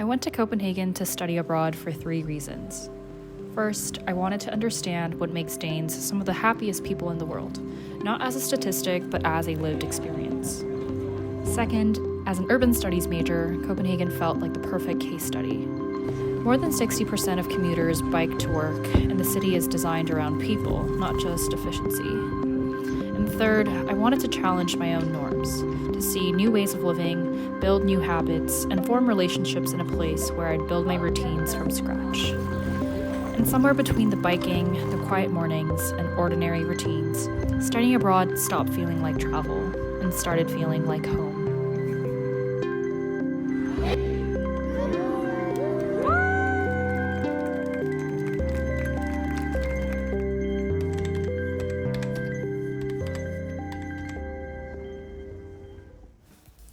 I went to Copenhagen to study abroad for 3 reasons. First, I wanted to understand what makes Danes some of the happiest people in the world, not as a statistic, but as a lived experience. Second, as an urban studies major, Copenhagen felt like the perfect case study. More than 60% of commuters bike to work, and the city is designed around people, not just efficiency. And third, I wanted to challenge my own norms, to see new ways of living, build new habits, and form relationships in a place where I'd build my routines from scratch. And somewhere between the biking, the quiet mornings, and ordinary routines, studying abroad stopped feeling like travel and started feeling like home.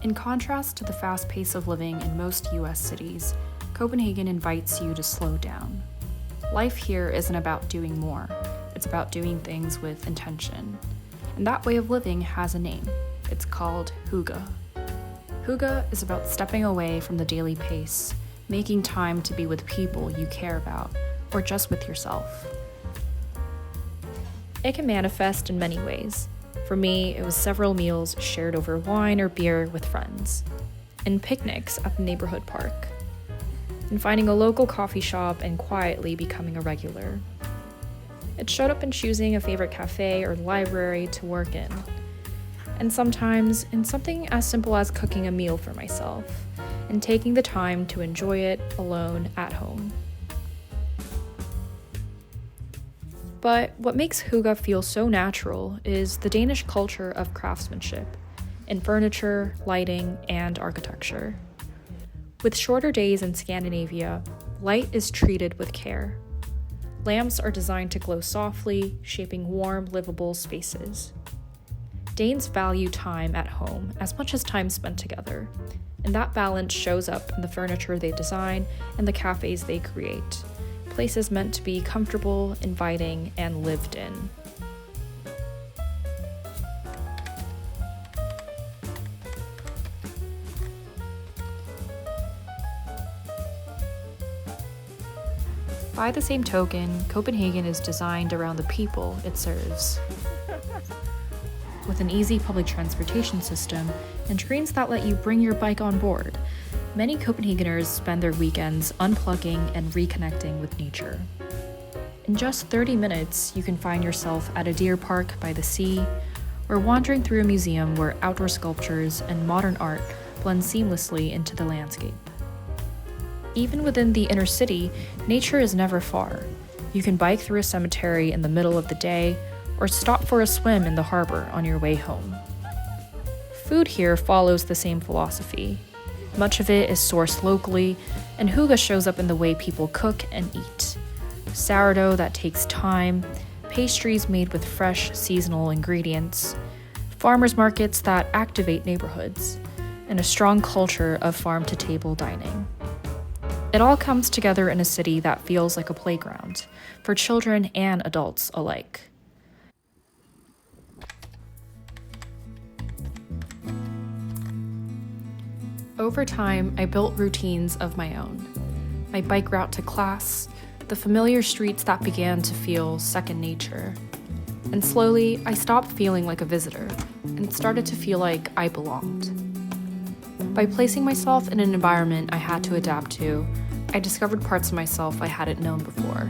In contrast to the fast pace of living in most US cities, Copenhagen invites you to slow down. Life here isn't about doing more, it's about doing things with intention. And that way of living has a name. It's called hygge. Hygge is about stepping away from the daily pace, making time to be with people you care about, or just with yourself. It can manifest in many ways. For me, it was several meals shared over wine or beer with friends, and picnics at the neighborhood park, and finding a local coffee shop and quietly becoming a regular. It showed up in choosing a favorite cafe or library to work in, and sometimes in something as simple as cooking a meal for myself and taking the time to enjoy it alone at home. But what makes hygge feel so natural is the Danish culture of craftsmanship in furniture, lighting, and architecture. With shorter days in Scandinavia, light is treated with care. Lamps are designed to glow softly, shaping warm, livable spaces. Danes value time at home as much as time spent together, and that balance shows up in the furniture they design and the cafes they create. Places meant to be comfortable, inviting, and lived in. By the same token, Copenhagen is designed around the people it serves. With an easy public transportation system and trains that let you bring your bike on board, many Copenhageners spend their weekends unplugging and reconnecting with nature. In just 30 minutes, you can find yourself at a deer park by the sea, or wandering through a museum where outdoor sculptures and modern art blend seamlessly into the landscape. Even within the inner city, nature is never far. You can bike through a cemetery in the middle of the day, or stop for a swim in the harbor on your way home. Food here follows the same philosophy. Much of it is sourced locally, and hygge shows up in the way people cook and eat. Sourdough that takes time, pastries made with fresh, seasonal ingredients, farmers markets that activate neighborhoods, and a strong culture of farm-to-table dining. It all comes together in a city that feels like a playground, for children and adults alike. Over time, I built routines of my own. My bike route to class, the familiar streets that began to feel second nature. And slowly, I stopped feeling like a visitor and started to feel like I belonged. By placing myself in an environment I had to adapt to, I discovered parts of myself I hadn't known before.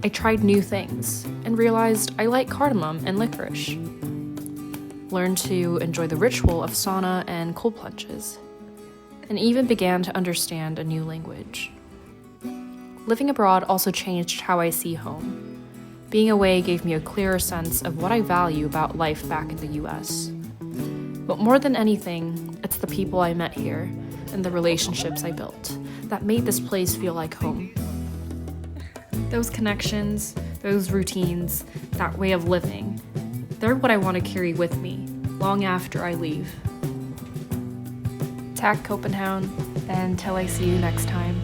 I tried new things and realized I like cardamom and licorice. Learned to enjoy the ritual of sauna and cold plunges, and even began to understand a new language. Living abroad also changed how I see home. Being away gave me a clearer sense of what I value about life back in the US. But more than anything, it's the people I met here and the relationships I built that made this place feel like home. Those connections, those routines, that way of living, they're what I want to carry with me long after I leave. Tak Copenhagen, and until I see you next time.